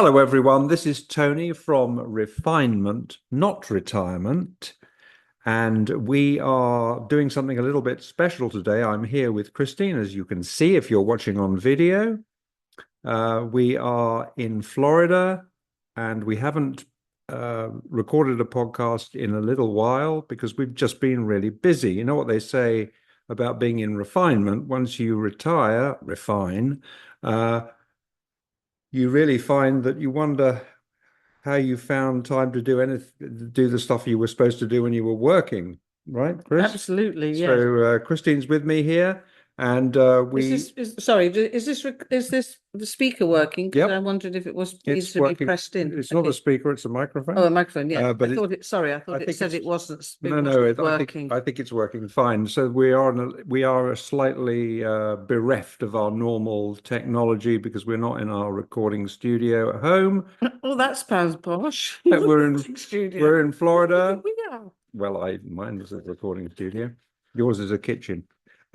Hello, everyone. This is Tony from Refinement, Not Retirement. And we are doing something a little bit special today. I'm here with Christine, as you can see if you're watching on video. We are in Florida and we haven't recorded a podcast in a little while because we've just been really busy. You know what they say about being in refinement? Once you retire, refine, you really find that you wonder how you found time to do the stuff you were supposed to do when you were working, right, Chris? Absolutely, yes. So Christine's with me here, and Is this the speaker working? Because I yep, wondered if it was needs it's to be working. pressed in. It's not a Okay. speaker; it's a Oh, a microphone. microphone, yeah. But it, I I thought it think said it's it wasn't no, no. working. I think it's working fine. So we are slightly bereft of our normal technology because we're not in our recording studio at home. Oh, that sounds posh. We're in Studio. we're in Florida. We are. Well, I mine was a recording studio. Yours is a kitchen.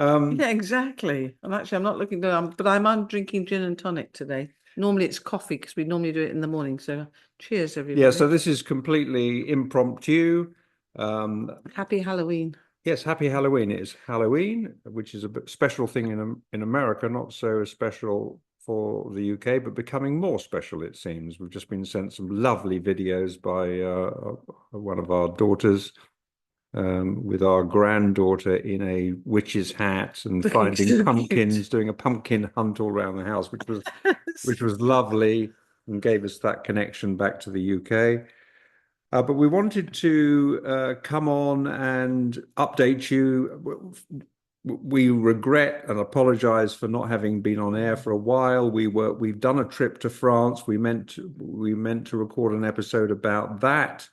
Yeah, exactly. And actually, I'm not looking down, but I'm drinking gin and tonic today. Normally it's coffee because we normally do it in the morning. So cheers, Yeah, everybody. so this is completely impromptu. Um, Happy Halloween. yes, happy Halloween. It is Halloween, which is a special thing in America, not so special for the UK, but becoming more special, it seems. We've just been sent some lovely videos by one of our daughters with our granddaughter in a witch's hat and Looking finding so pumpkins, cute. doing a pumpkin hunt all around the house, which was lovely and gave us that connection back to the UK. But we wanted to come on and update you. We regret and apologize for not having been on air for a while. We've done a trip to France. We meant to record an episode about that.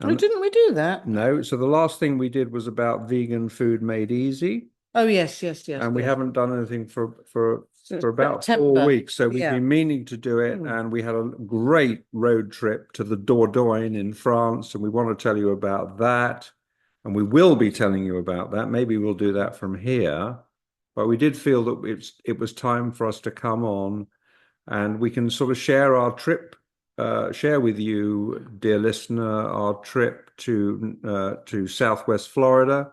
Oh, And didn't we do that? no, so the last thing we did was about vegan food made easy, Oh, yes, yes, yes, and we yes. haven't done anything Since for about four September. weeks. So we've Yeah. been meaning to do it, Hmm. and we had a great road trip to the Dordogne in France, and we want to tell you about that. And we will be telling you about that. Maybe we'll do that from here. But we did feel that it was time for us to come on and we can sort of share our trip, share with you, dear listener, our trip to Southwest Florida,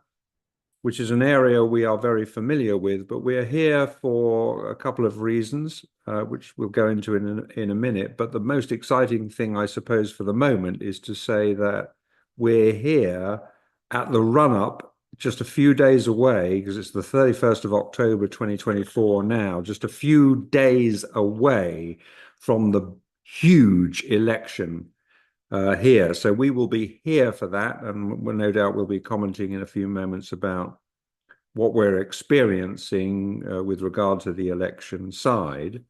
which is an area we are very familiar with. But we are here for a couple of reasons, which we'll go into in a minute. But the most exciting thing, I suppose, for the moment, is to say that we're here at the run-up. Just a few days away, because it's the 31st of October 2024 now, just a few days away from the huge election here. So we will be here for that, and no doubt we'll be commenting in a few moments about what we're experiencing with regard to the election side.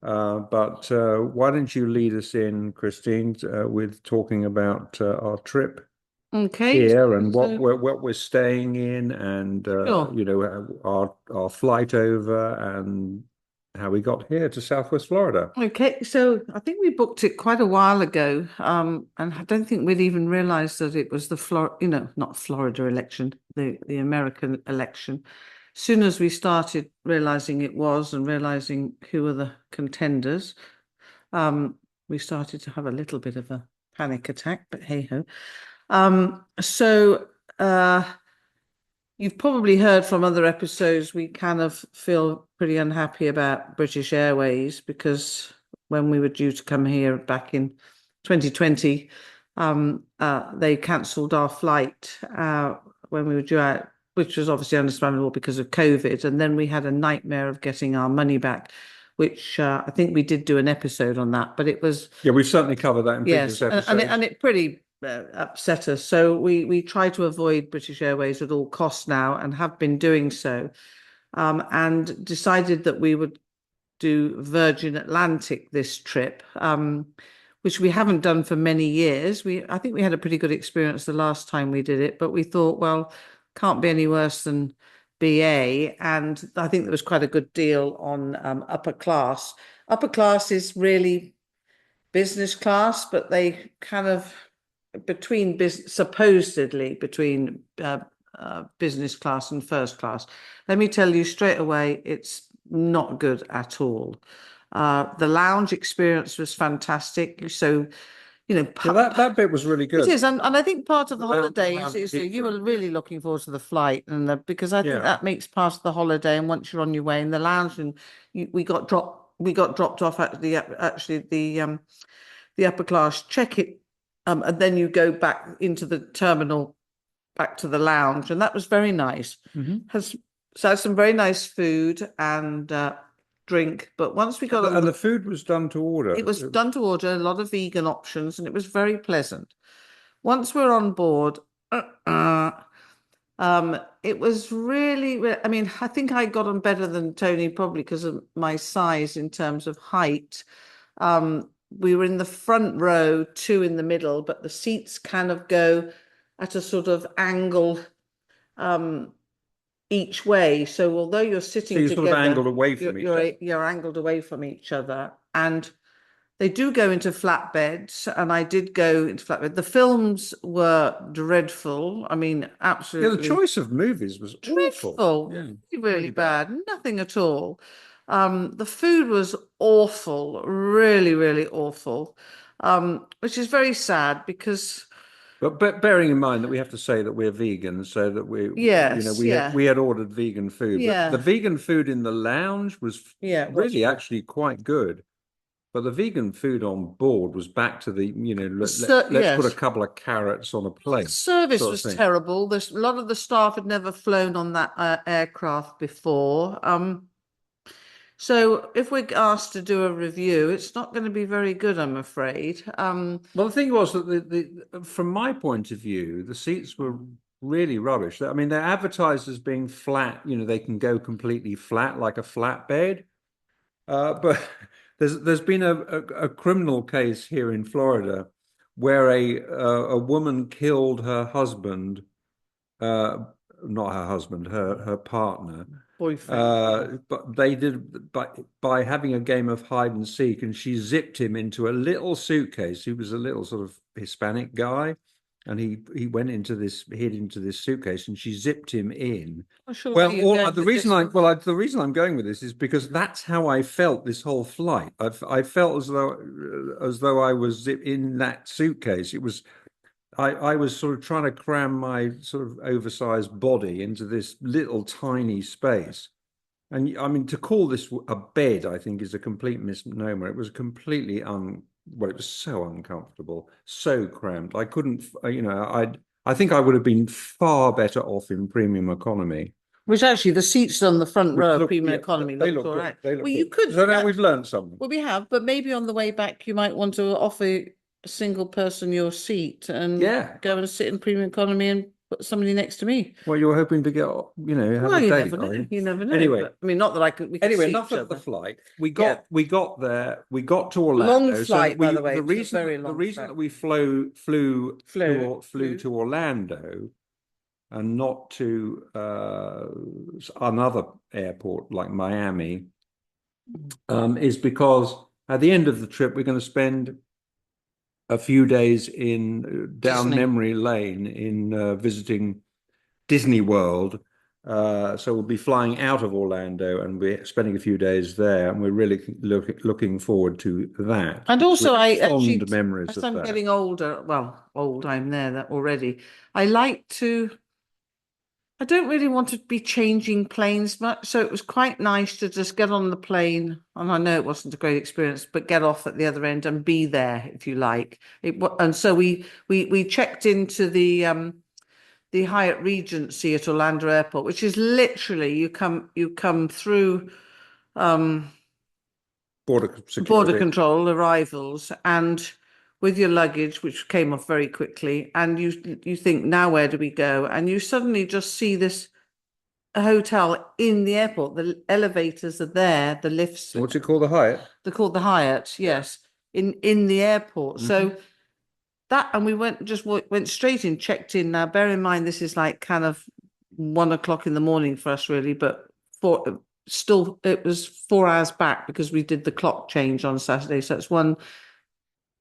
But why don't you lead us in, Christine, with talking about our trip Okay. here and So, what we're staying in, and sure. you know, our flight over and how we got here to Southwest Florida. Okay. So I think we booked it quite a while ago. And I don't think we'd even realized that it was not Florida election, the American election. As soon as we started realizing it was and realizing who were the contenders, we started to have a little bit of a panic attack, but hey ho. So you've probably heard from other episodes, we kind of feel pretty unhappy about British Airways because when we were due to come here back in 2020, they cancelled our flight when we were due out, which was obviously understandable because of COVID. And then we had a nightmare of getting our money back, which I think we did do an episode on that, but it was, Yeah, we've certainly covered that in yes, previous and episodes. it pretty upset us. So we try to avoid British Airways at all costs now, and have been doing so. And decided that we would do Virgin Atlantic this trip, which we haven't done for many years. I think we had a pretty good experience the last time we did it, but we thought, well, can't be any worse than BA, and I think there was quite a good deal on upper class. Upper class is really business class, but they kind of supposedly between business class and first class. Let me tell you straight away, it's not good at all. The lounge experience was fantastic. So, Yeah, that bit was really it good. is, and I think part of The the lounge, holiday lounge is did you were good. really looking forward to the flight, and because I think Yeah. that makes part of the holiday. And once you're on your way in the lounge, and we got dropped off at the upper class check it, and then you go back into the terminal, back to the lounge, and that was very nice. Hmm. Has So had some very nice food and drink, but once we got on And the food was done to it order. was done to order, a lot of vegan options, and it was very pleasant. Once we're on board, uh, it was really, I mean, I think I got on better than Tony, probably because of my size in terms of height. We were in the front row, two in the middle, but the seats kind of go at a sort of angle um, each way. So although you're So sitting you're sort of together, angled away from each other. you're angled away from each other, and they do go into flatbeds, and I did go into flatbed. The films were dreadful. I mean, Yeah, the absolutely choice of movies was awful. dreadful, Yeah, really really bad. bad, nothing at all. The food was awful, really, really awful, which is very sad because, But bearing in mind that we have to say that we're vegan, so that yes, we had ordered vegan food, but the yeah, vegan food in the lounge was yeah, it was really good. actually quite good. But the vegan food on board was back to let's put a Yes. couple of carrots on a The plate service sort of was thing. terrible. There's a lot of the staff had never flown on that aircraft before. So if we're asked to do a review, it's not going to be very good, I'm afraid. Well, the thing was that from my point of view, the seats were really rubbish. I mean, they're advertised as being flat, they can go completely flat like a flatbed. But there's been a criminal case here in Florida where a woman killed her husband, uh, not her husband, her partner. Boyfriend. But they did by having a game of hide and seek, and she zipped him into a little suitcase. He was a little sort of Hispanic guy, and he went into this hid into this suitcase, and she zipped him in. Not sure where Well, you're going the with reason this I one. well I, the reason I'm going with this is because that's how I felt this whole flight. I felt as though I was in that suitcase. It was I was sort of trying to cram my sort of oversized body into this little tiny space. And I mean, to call this a bed, I think, is a complete misnomer. It was completely well, it was so uncomfortable, so cramped. I couldn't, I think I would have been far better off in premium economy, Which actually, the seats on the front which row of look, premium yeah, economy they looked look all good. right. They Well, look you good. could, So now we've learned something. well, we have, but maybe on the way back, you might want to offer a single person your seat and Yeah. go and sit in premium economy and put somebody next to me. Well, you're hoping to get, have Well, a you never date, know. are you? You never know. Anyway, But I mean, not that we could Anyway, see enough each of the other. flight. Yeah. We got there. We got to Long Orlando. So flight, by we the way. It was a very the long reason that flight. we flew Flew. to Orlando and not to another airport like Miami, is because at the end of the trip we're going to spend a few days in down Disney. memory lane in visiting Disney World. So we'll be flying out of Orlando and we're spending a few days there, and we're really looking forward to that And because we also, have I fond actually, memories as of I'm that. getting older, well, old, I'm there that already. I like to, I don't really want to be changing planes much. So it was quite nice to just get on the plane. And I know it wasn't a great experience, but get off at the other end and be there if you like. And so we checked into the Hyatt Regency at Orlando Airport, which is literally you come through um Border border security. control arrivals and with your luggage, which came off very quickly, and you think, now where do we go? And you suddenly just see this hotel in the airport. The elevators are there, the lifts, What's it called? The Hyatt? they're called the Hyatt, Yeah. yes, in the airport. Hmm. So that, and we went straight in, checked in. Now, bear in mind, this is like kind of 1 o'clock in the morning for us, really, but for still, it was 4 hours back because we did the clock change on Saturday. So it's 1,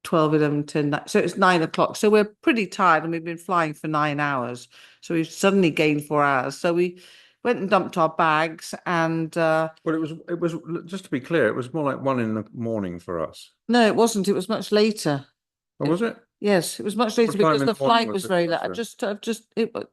12, 11, 10. So it's 9 o'clock. So we're pretty tired and we've been flying for 9 hours. So we've suddenly gained 4 hours. So we went and dumped our bags, and Well, it was just to be clear, it was more like 1 in the morning for us. no, it wasn't. It was much later. Or was it? Yes, it was much later What time because in the the morning flight was was it very late. closer? It was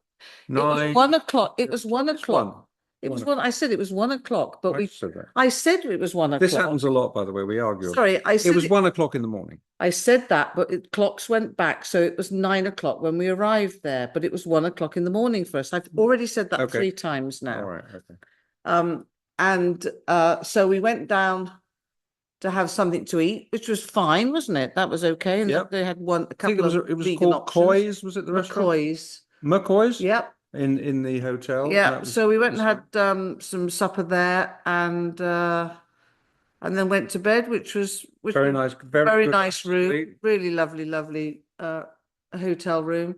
Nine. 1 o'clock. It was one It's one. o'clock. It was One. one. I said it was 1 o'clock, but I just said that. I said it was one This happens o'clock. a lot, by the way. We argue. Sorry, It was 1 o'clock in the morning. I said that, but clocks went back, so it was 9 o'clock when we arrived there. But it was 1 o'clock in the morning for us. I've already said that Okay. 3 times All now. right. Okay. And so we went down to have something to eat, which was fine, wasn't it? That was okay. And Yep. they had a I think couple of it was vegan called options. Coy's, was it the restaurant? McCoy's. McCoy's Yep. in the hotel. Yeah, That so we went and was fine. had some supper there, and then went to bed, which Very was nice, very very good nice night's room, sleep. really lovely, lovely hotel room.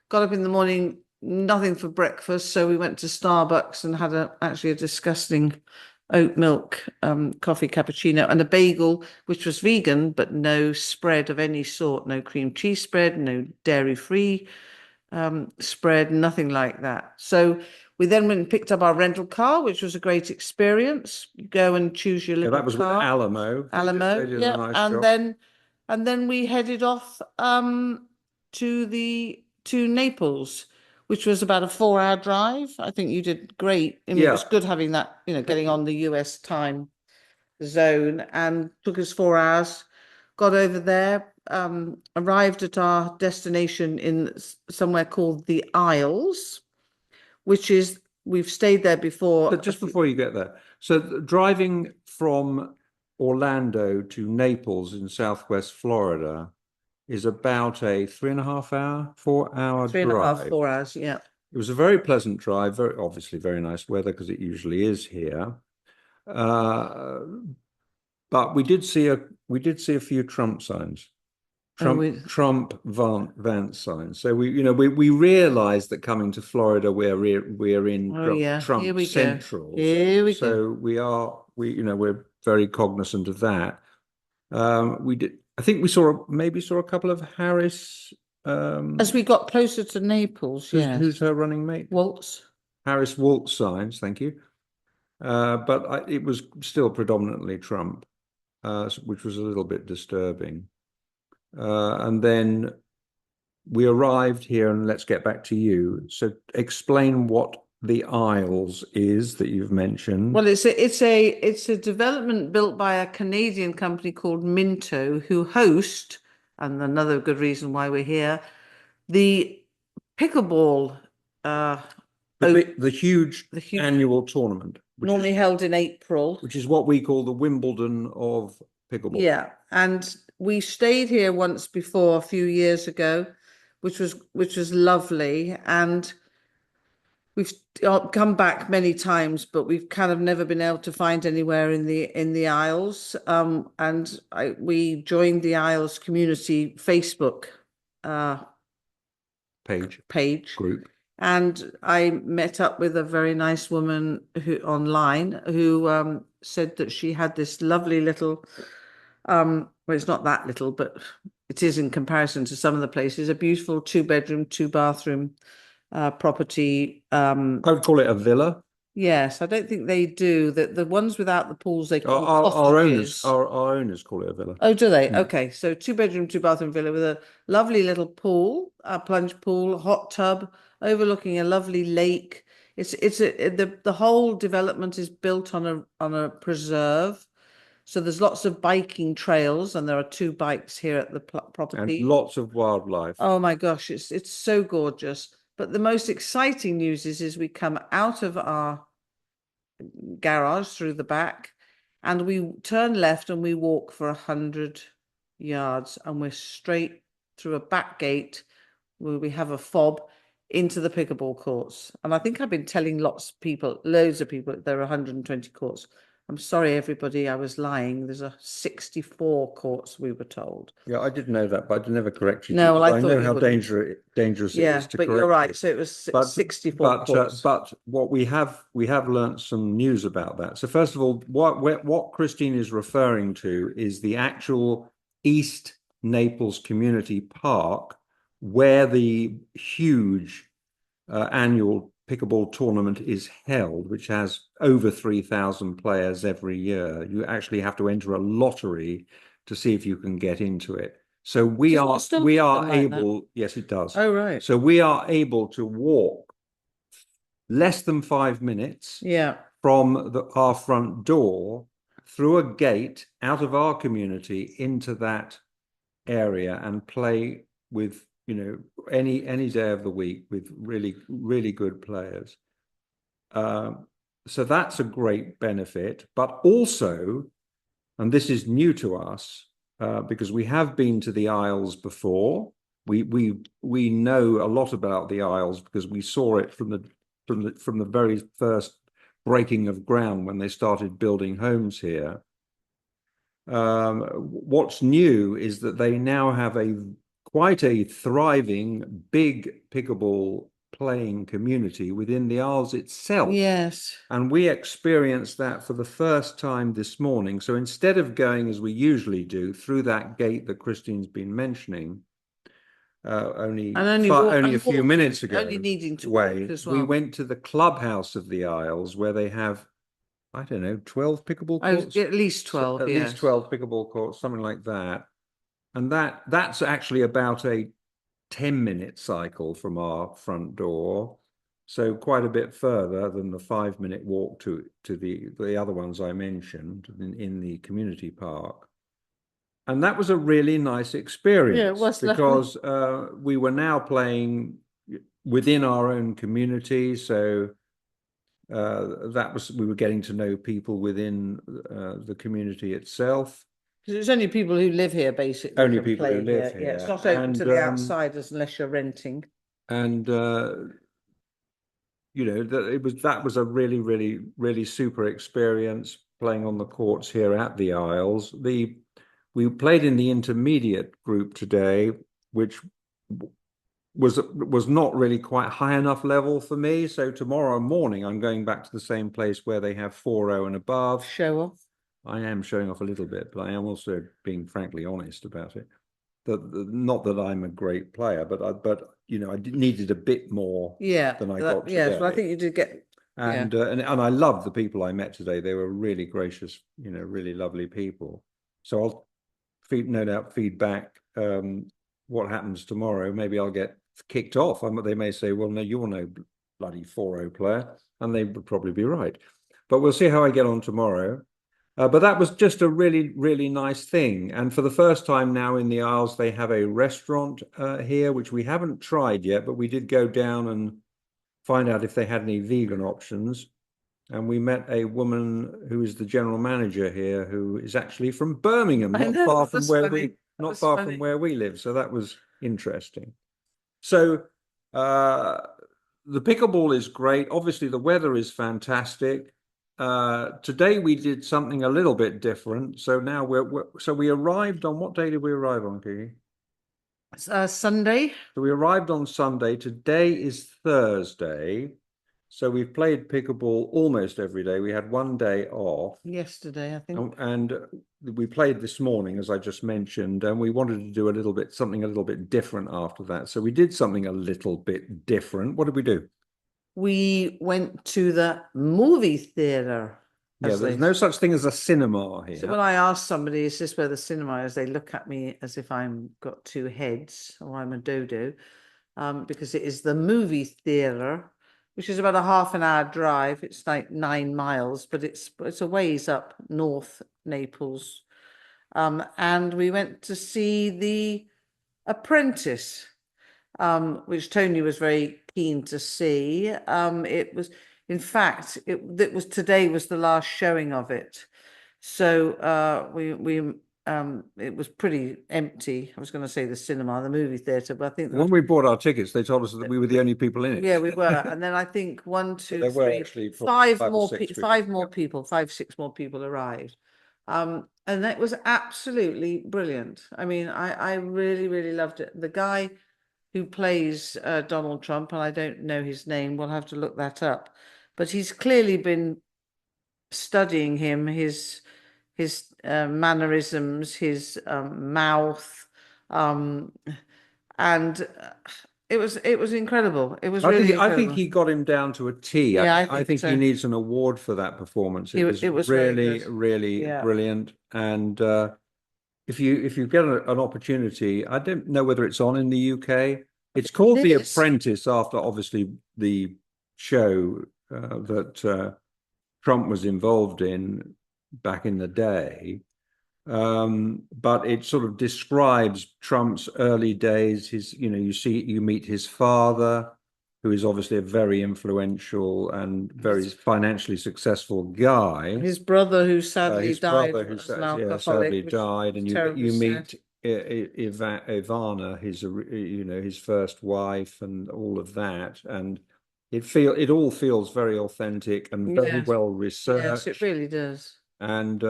Got up in the morning, nothing for breakfast, so we went to Starbucks and had actually a disgusting oat milk coffee cappuccino and a bagel, which was vegan, but no spread of any sort, no cream cheese spread, no dairy free spread, nothing like that. So we then went and picked up our rental car, which was a great experience. You go and choose your Yeah, little that was with car, Alamo. They Alamo, did a yeah, nice job. and then we headed off to Naples, which was about a 4 hour drive. I think you did great. I mean, it was Yeah. good having that, getting on the US time zone, and took us 4 hours. Got over there, arrived at our destination in somewhere called the Isles, which is we've stayed there So before. just before you get there, so driving from Orlando to Naples in Southwest Florida is about a 3.5 hour, 4 hour Three and a half, drive. 4 hours, yeah. It was a very pleasant drive, very obviously very nice weather because it usually is here. Uh, but we did see a few Trump signs. Oh, Trump Vance signs. So we realized that coming to Florida we're in oh yeah, here Trump we go. Central. Here we go. So we're very cognizant of that. We did. I think we saw a couple of Harris. As we got closer to Naples, Who's yes. her running mate? Waltz. Harris Waltz signs. Thank you. But it was still predominantly Trump, which was a little bit disturbing. And then we arrived here, and let's get back to you. So explain what the Isles is that you've mentioned. Well, it's a development built by a Canadian company called Minto, who host, and another good reason why we're here, the pickleball, uh, The huge the huge, annual tournament, normally held in April. which is what we call the Wimbledon of pickleball. Yeah, and we stayed here once before a few years ago, which was lovely, and we've come back many times, but we've kind of never been able to find anywhere in the Isles. And we joined the Isles community Facebook uh, page, Group. and I met up with a very nice woman who online who said that she had this lovely little well, it's not that little, but it is in comparison to some of the places, a beautiful 2 bedroom, 2 bathroom property. I would call it a villa. Yes, I don't think they do. The ones without the pools they Our, call our, our owners, cottages. our owners call it a villa. Oh, do they? Mm. Okay, so 2 bedroom, 2 bathroom villa with a lovely little pool, a plunge pool, hot tub, overlooking a lovely lake. The whole development is built on a preserve. So there's lots of biking trails, and there are 2 bikes here at the And property. lots of wildlife. Oh my gosh, it's so gorgeous. But the most exciting news is we come out of our garage through the back, and we turn left and we walk for 100 yards, and we're straight through a back gate where we have a fob into the pickleball courts. And I think I've been telling loads of people, there are 120 courts. I'm sorry, everybody, I was lying. There's 64 courts, we were told. Yeah, I didn't know that, but I never corrected you No, well, I because I thought know you how wouldn't. dangerous it is Yeah, to but you're correct right. you. So it was But 64 but uh, courts. but what we have learnt some news about that. So first of all, what Christine is referring to is the actual East Naples Community Park, where the huge annual pickleball tournament is held, which has over 3,000 players every year, you actually have to enter a lottery to see if you can get into it. So we Does it are still we are happen like that? able, yes, it does. Oh, right. So we are able to walk less than 5 minutes Yeah. from our front door through a gate out of our community into that area and play with any day of the week with really good players. Um, so that's a great benefit, but also, and this is new to us because we have been to the Isles before. We know a lot about the Isles because we saw it from the very first breaking of ground when they started building homes here. What's new is that they now have quite a thriving, big pickleball playing community within the Isles itself. Yes. And we experienced that for the first time this morning. So instead of going as we usually do through that gate that Christine's been mentioning, And only only a few minutes only ago needing to walk way, as we well. went to the clubhouse of the Isles where they have, I don't know, 12 pickleball Oh, courts, at least 12, at least yes. 12 pickleball courts, something like that. And that's actually about a 10-minute cycle from our front door. So quite a bit further than the 5-minute walk to the other ones I mentioned in the community park. And that was a really nice Yeah, it experience was lovely. because we were now playing within our own community. So we were getting to know people within the community itself. Because it's only people who live here basically Only can people who play live here. Yeah, it's here, not open to the outsiders unless you're renting. and that was a really super experience playing on the courts here at the Isles. We played in the intermediate group today, which was not really quite high enough level for me. So tomorrow morning I'm going back to the same place where they have 4-0 and above. Show off. I am showing off a little bit, but I am also being frankly honest about it. Not that I'm a great player, but I needed a bit more Yeah, than I got yes. Well, I today. think you did get, yeah. And I love the people I met today. They were really gracious, really lovely people. So I'll no doubt feedback what happens tomorrow. Maybe I'll get kicked off. They may say, "Well, no, you're no bloody 4-0 player," and they would probably be right. But we'll see how I get on tomorrow. But that was just a really nice thing. And for the first time now in the Isles, they have a restaurant here, which we haven't tried yet, but we did go down and find out if they had any vegan options. And we met a woman who is the general manager here, who is actually from Birmingham, I know, that was funny. That not was far from funny. where we live. So that was interesting. So uh, the pickleball is great. Obviously, the weather is fantastic. Today we did something a little bit different. So now so we arrived on what day did we arrive on, Kiki? Sunday. So we arrived on Sunday. Today is Thursday. So we've played pickleball almost every day. We had one day off. Yesterday, I think. And we played this morning, as I just mentioned, and we wanted to do something a little bit different after that. So we did something a little bit different. What did we do? We went to the movie theater, Yeah, as there's they. no such thing as a cinema So here. when I ask somebody, is this where the cinema is? They look at me as if I'm got two heads or I'm a dodo, because it is the movie theater, which is about a half an hour drive. It's like 9 miles, but it's a ways up north Naples. And we went to see The Apprentice, which Tony was very keen to see. It was, in fact, it was today was the last showing of it. So we it was pretty empty. I was going to say the cinema, the movie theater, but I think there When was, we bought our tickets, they told us that we were the only people in yeah, we it. were. And then I think one, But two, there were three, actually probably five five or more six pe people. five more people, five, six more people arrived. And that was absolutely brilliant. I mean, I really loved it. The guy who plays Donald Trump, and I don't know his name, we'll have to look that up. But he's clearly been studying him, his mannerisms, his mouth, um, and it was incredible. It was really I think incredible. he got him down to a T. Yeah, I I think think he so. needs an award for that performance. It was It was very good. really, really Yeah. brilliant. And if you get an opportunity, I don't know whether it's on in the UK. It's called It The is. Apprentice after obviously the show that Trump was involved in back in the day. But it sort of describes Trump's early days. You meet his father, who is obviously a very influential and very His, financially successful guy. his brother, who sadly His died brother, who as an yeah, alcoholic, sadly which died, was and terribly you sad. meet Ivana, his first wife, and all of that, and it all feels very authentic and very Yes, well yes, it researched, really does. and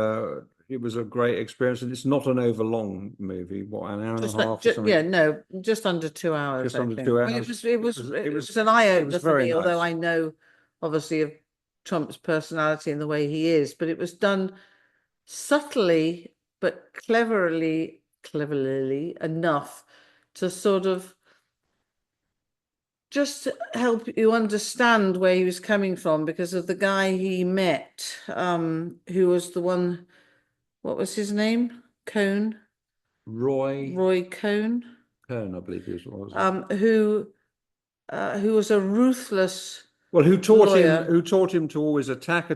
it was a great experience. And it's not an overlong movie, what, an hour and a half or Yeah, something, no, just under 2 hours, just I under think. two But hours. it was an eye It was opener for very me, although nice. I know obviously of Trump's personality and the way he is, but it was done subtly but cleverly enough to sort of just help you understand where he was coming from because of the guy he met, who was the one, what was his name? Cohn, Roy Roy Cohn, Kern, I believe, is what was it? um, who who was a ruthless Well, lawyer. who taught him to always attack,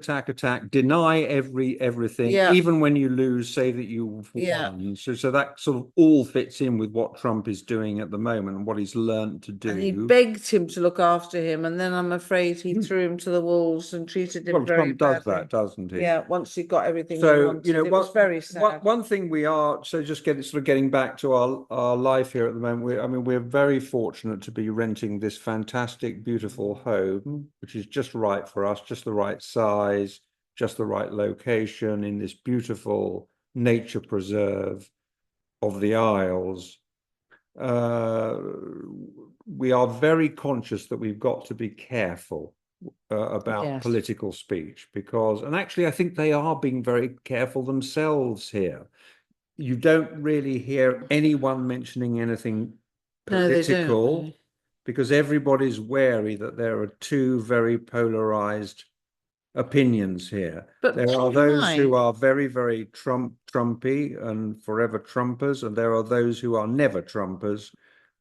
deny everything, Yeah, even when you lose, say that you've yeah. won. So that sort of all fits in with what Trump is doing at the moment and what he's learned to And he do. begged him to look after him, and then I'm afraid he threw him to the wolves and treated him Well, very Trump does that, badly. doesn't he? Yeah, once he got everything he So, wanted. It was very sad. one thing we are, so just getting back to our life here at the moment, I mean, we're very fortunate to be renting this fantastic, beautiful home, which is just right for us, just the right size, just the right location in this beautiful nature preserve of the Isles. Uh, we are very conscious that we've got to be careful about Yes. political speech because, and actually, I think they are being very careful themselves here. You don't really hear anyone mentioning anything No, they don't. political because everybody's wary that there are two very polarized opinions here. But There are bear in those who mind, are very, very Trumpy and forever Trumpers, and there are those who are never Trumpers,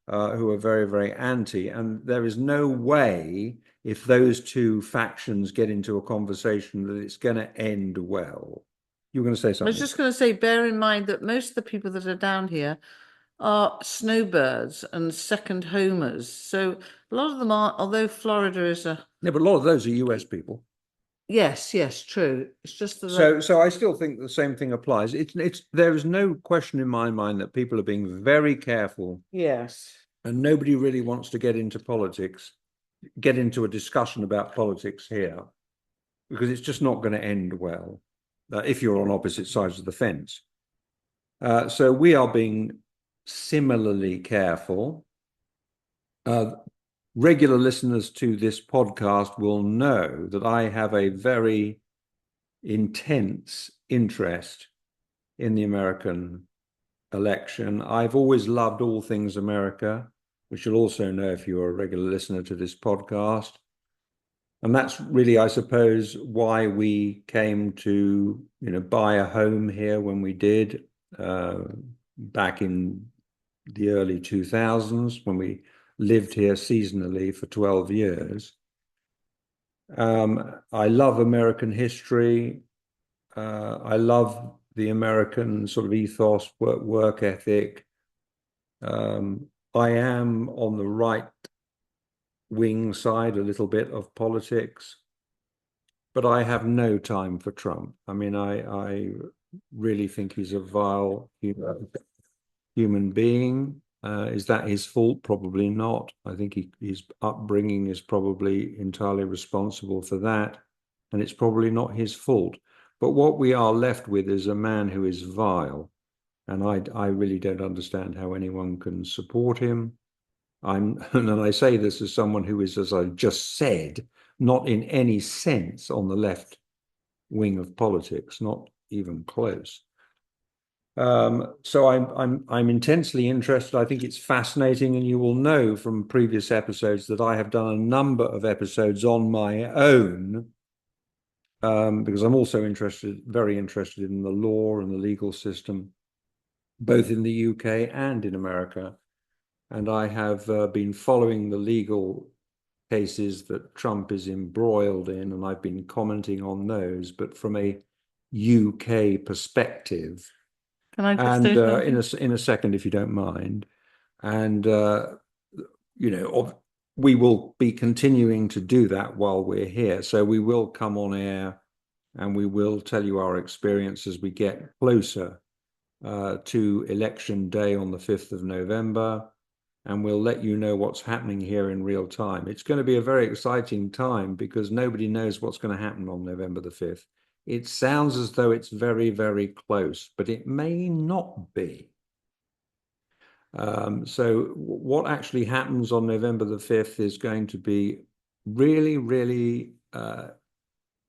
who are very, very anti. And there is no way, if those two factions get into a conversation, that it's going to end well. You were going to say I was something. just going to say, bear in mind that most of the people that are down here are snowbirds and second homers. So a lot of them are, although Florida is a, Yeah, but a lot of those are US people. yes, yes, true. It's just that, So I still think the same thing applies. There is no question in my mind that people are being very careful, yes. and nobody really wants to get into politics, get into a discussion about politics here, because it's just not going to end well if you're on opposite sides of the fence. So we are being similarly careful. Uh, Regular listeners to this podcast will know that I have a very intense interest in the American election. I've always loved all things America, which you'll also know if you're a regular listener to this podcast. And that's really, I suppose, why we came to, buy a home here when we did, uh, back in the early 2000s when we lived here seasonally for 12 years. I love American history. I love the American sort of ethos, work ethic. I am on the right wing side a little bit of politics, but I have no time for Trump. I mean, I really think he's a vile human being. Is that his fault? Probably not. I think his upbringing is probably entirely responsible for that, and it's probably not his fault. But what we are left with is a man who is vile, and I really don't understand how anyone can support him. And I say this as someone who is, as I just said, not in any sense on the left wing of politics, not even close. So I'm intensely interested. I think it's fascinating, and you will know from previous episodes that I have done a number of episodes on my own, because I'm also very interested in the law and the legal system, both in the UK and in America. And I have been following the legal cases that Trump is embroiled in, and I've been commenting on those, but from a UK perspective. Can I just And say something? in a second, if you don't mind, and you know, we will be continuing to do that while we're here. So we will come on air and we will tell you our experience as we get closer to election day on the 5th of November. And we'll let you know what's happening here in real time. It's going to be a very exciting time because nobody knows what's going to happen on November the 5th. It sounds as though it's very, very close, but it may not be. So what actually happens on November the 5th is going to be really, really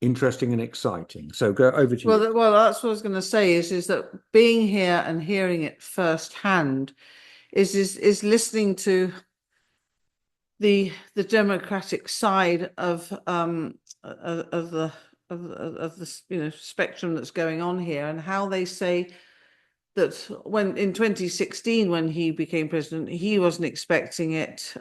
interesting and exciting. So go over to Well, you. that's what I was going to say is that being here and hearing it firsthand is listening to the democratic side of the of the spectrum that's going on here, and how they say that when in 2016 when he became president, he wasn't expecting it.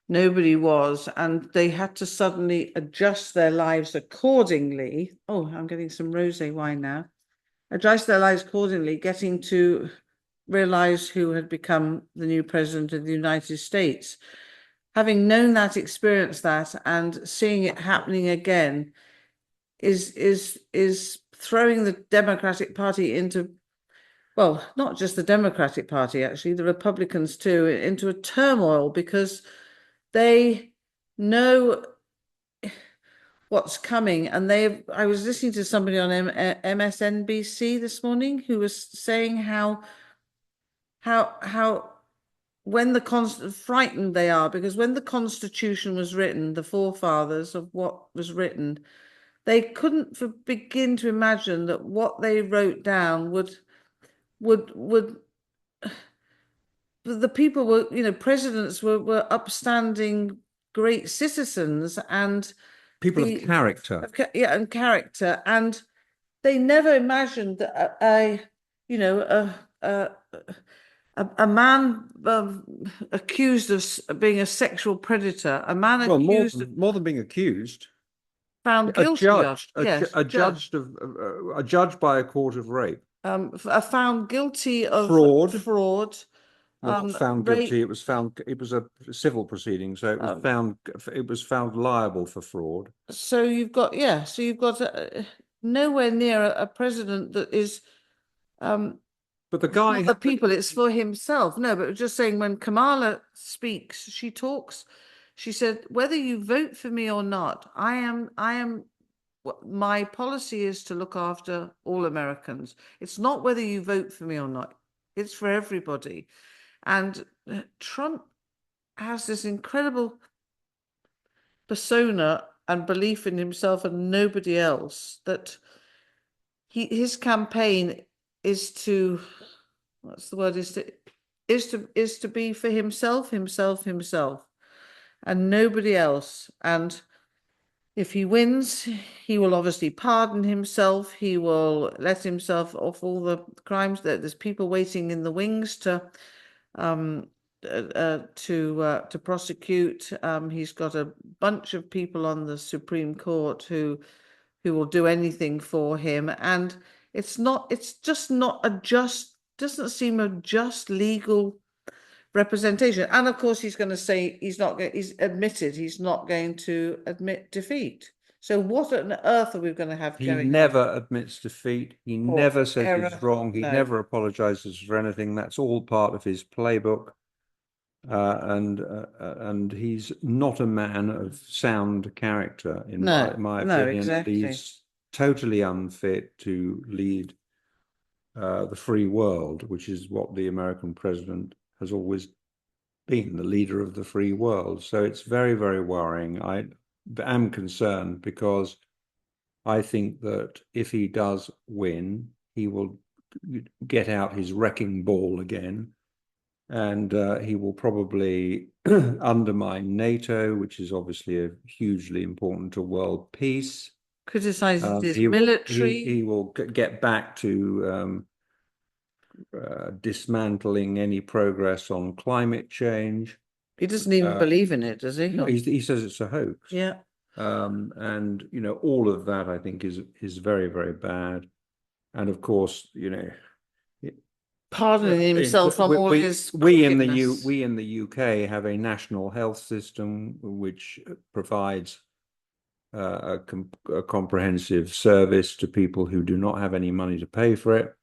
Nobody was, and they had to suddenly adjust their lives accordingly. Oh, I'm getting some rosé wine now. Adjust their lives accordingly, getting to realize who had become the new president of the United States. Having known that, experienced that, and seeing it happening again is throwing the Democratic Party into, well, not just the Democratic Party, actually, the Republicans too, into a turmoil because they know what's coming. And I was listening to somebody on MSNBC this morning who was saying how when frightened they are, because when the Constitution was written, the forefathers of what was written, they couldn't begin to imagine that what they wrote down would the people were, presidents were upstanding great citizens, and People of the character. yeah, and character, and they never imagined that you know a man accused of being a sexual predator, a man Well, accused of, more than being accused, found guilty of, yes, judge, a judge by a court of rape, found guilty of fraud. fraud, Well, not found guilty. rape. It was found. It was a civil proceeding, so it was Um, found. It was found liable for fraud. so you've got, yeah, so you've got nowhere near a president that is um, But the for guy, the people, it's for himself. No, but just saying, when Kamala speaks, she talks, she said, whether you vote for me or not, my policy is to look after all Americans. It's not whether you vote for me or not, it's for everybody. And Trump has this incredible persona and belief in himself and nobody else, that his campaign is to, what's the word, is to be for himself, himself, and nobody else. And if he wins, he will obviously pardon himself. He will let himself off all the crimes. That there's people waiting in the wings um, to prosecute. He's got a bunch of people on the Supreme Court who will do anything for him, and it's just not a just, doesn't seem a just legal representation. And of course, he's going to say he's admitted he's not going to admit defeat. So what on earth are we going to have he going on? never admits defeat. He Or never says he's error? wrong. He No, never apologizes for anything. That's all part of his playbook. And he's not a man of sound character, in my no, opinion, and exactly. he's totally unfit to lead the free world, which is what the American president has always been, the leader of the free world. So it's very, very worrying. I am concerned because I think that if he does win, he will get out his wrecking ball again, and he will probably undermine NATO, which is obviously hugely important to world peace. Criticizes his He military. he will get back to dismantling any progress on climate change. He doesn't even Uh, believe in it, does he? no, he says it's a hoax. Yeah. And all of that I think is very, very bad. And of course, Pardoning himself from all his crookedness. we in the UK have a national health system which provides a comprehensive service to people who do not have any money to pay for it,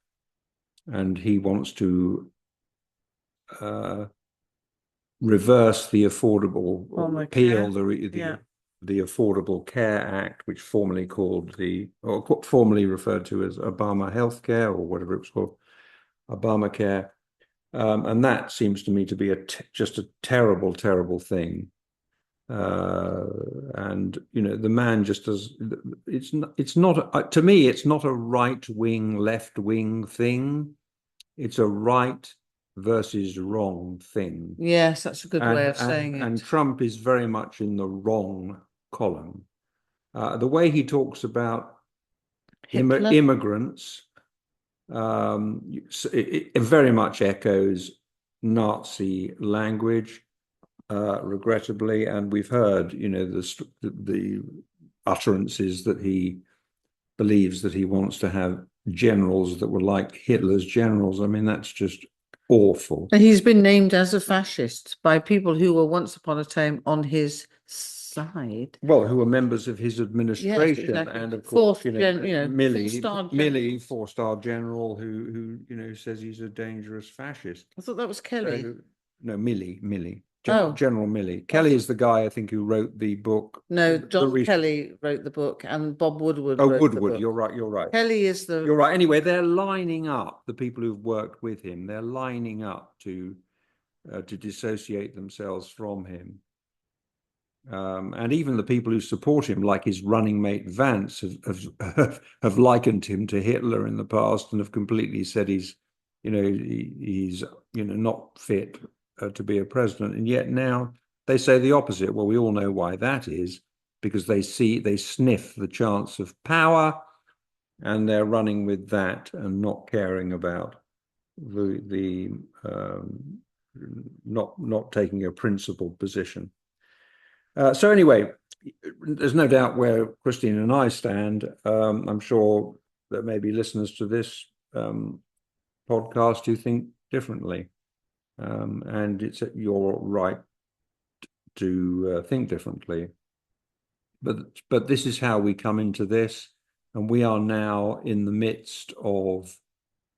and he wants to uh, reverse the affordable or repeal Obamacare. Yeah. the Affordable Care Act, which formerly referred to as Obama Healthcare or whatever it was called, Obamacare. And that seems to me to be just a terrible, terrible thing. And the man just does. It's not to me. It's not a right wing, left wing thing. It's a right versus wrong thing. Yes, that's a good way And of and saying and it. Trump is very much in the wrong column. The way he talks about Hitler. immigrants, it very much echoes Nazi language, regrettably, and we've heard, the utterances that he believes that he wants to have generals that were like Hitler's generals. I mean, that's just awful. And he's been named as a fascist by people who were once upon a time on his side. Well, who were members of his Yes, administration, exactly. and of course, Fourth gen, four-star Milley, generals. four-star general, who says he's a dangerous fascist. I thought that was Kelly. So, no, Milley, Oh, General Milley. I Kelly is the guy I think who wrote the book. no, The John Kelly wrote the book and Bob Woodward Oh, wrote the Woodward. book. You're right. You're right. Kelly is You're the right. Anyway, they're lining up. The people who've worked with him, they're lining up to dissociate themselves from him. And even the people who support him, like his running mate Vance, have likened him to Hitler in the past and have completely said he's not fit to be a president. And yet now they say the opposite. Well, we all know why that is, because they sniff the chance of power, and they're running with that and not caring about the not taking a principled position. So anyway, there's no doubt where Christine and I stand. I'm sure there may be listeners to this podcast who think differently, and it's your right to think differently. But this is how we come into this, and we are now in the midst of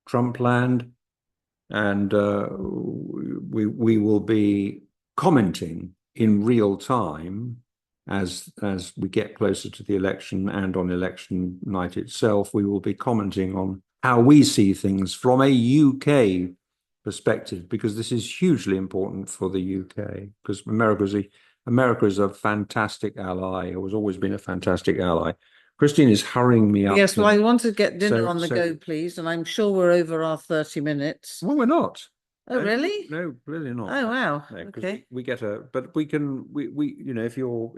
Trumpland, and we will be commenting in real time as we get closer to the election, and on election night itself, we will be commenting on how we see things from a UK perspective, because this is hugely important for the UK, because America is a fantastic ally. It has always been a fantastic ally. Christine is hurrying me up. yes. Well, I want to get dinner So, on the so go, please, and I'm sure we're over our 30 minutes. well, we're not. Oh, really? No, really not. Oh, wow. No, because Okay. we get but we if you're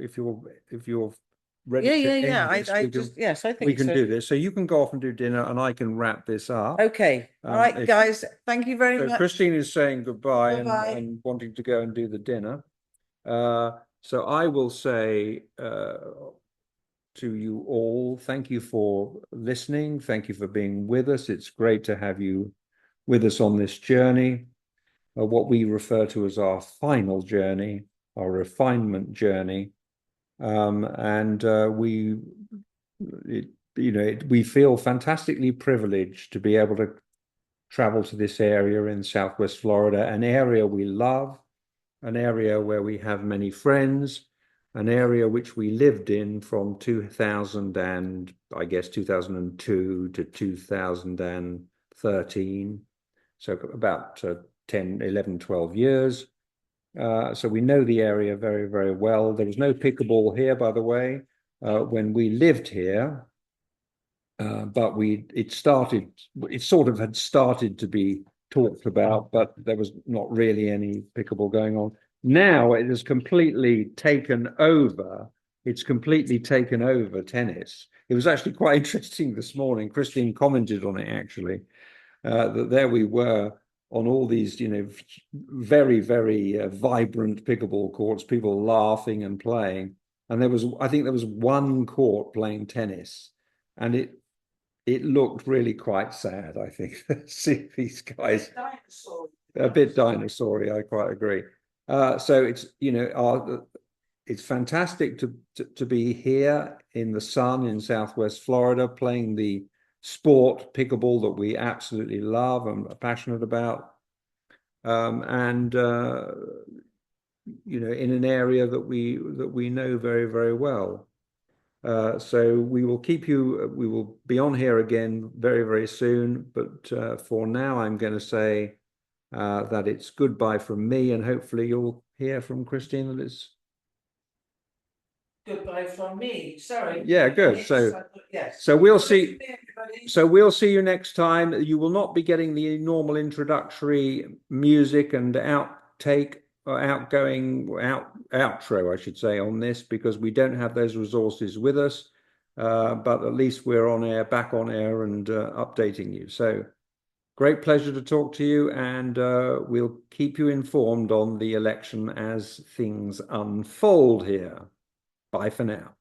ready Yeah, to yeah, yeah. end this, I just yes, I we think can so. do this. So you can go off and do dinner, and I can wrap this up. Okay. All right, If guys. Thank you very so, much. Christine is saying goodbye Bye-bye. and wanting to go and do the dinner. So I will say to you all, thank you for listening. Thank you for being with us. It's great to have you with us on this journey, what we refer to as our final journey, our refinement journey. And we feel fantastically privileged to be able to travel to this area in Southwest Florida, an area we love, an area where we have many friends, an area which we lived in from 2000 and I guess 2002 to 2013. So about 10, 11, 12 years. So we know the area very, very well. There was no pickleball here, by the way. When we lived here, but it sort of had started to be talked about, but there was not really any pickleball going on. Now it has completely taken over. It's completely taken over tennis. It was actually quite interesting this morning. Christine commented on it actually, that there we were on all these, very, very vibrant pickleball courts, people laughing and playing. And I think there was one court playing tennis, and it looked really quite sad, I think. See these guys a bit dinosaur-y, I quite agree. So it's fantastic to be here in the sun in Southwest Florida playing the sport pickleball that we absolutely love and are passionate about. And in an area that we know very, very well. So we will be on here again very, very soon. But for now, I'm going to say that it's goodbye from me, and hopefully you'll hear from Christine that it's Goodbye from me. Sorry. yeah, good. Yes, yes. So we'll see. Everybody. So we'll see you next time. You will not be getting the normal introductory music and outtake or outro, I should say, on this because we don't have those resources with us. But at least we're on air, back on air, and updating you. So great pleasure to talk to you, and we'll keep you informed on the election as things unfold here. Bye for now.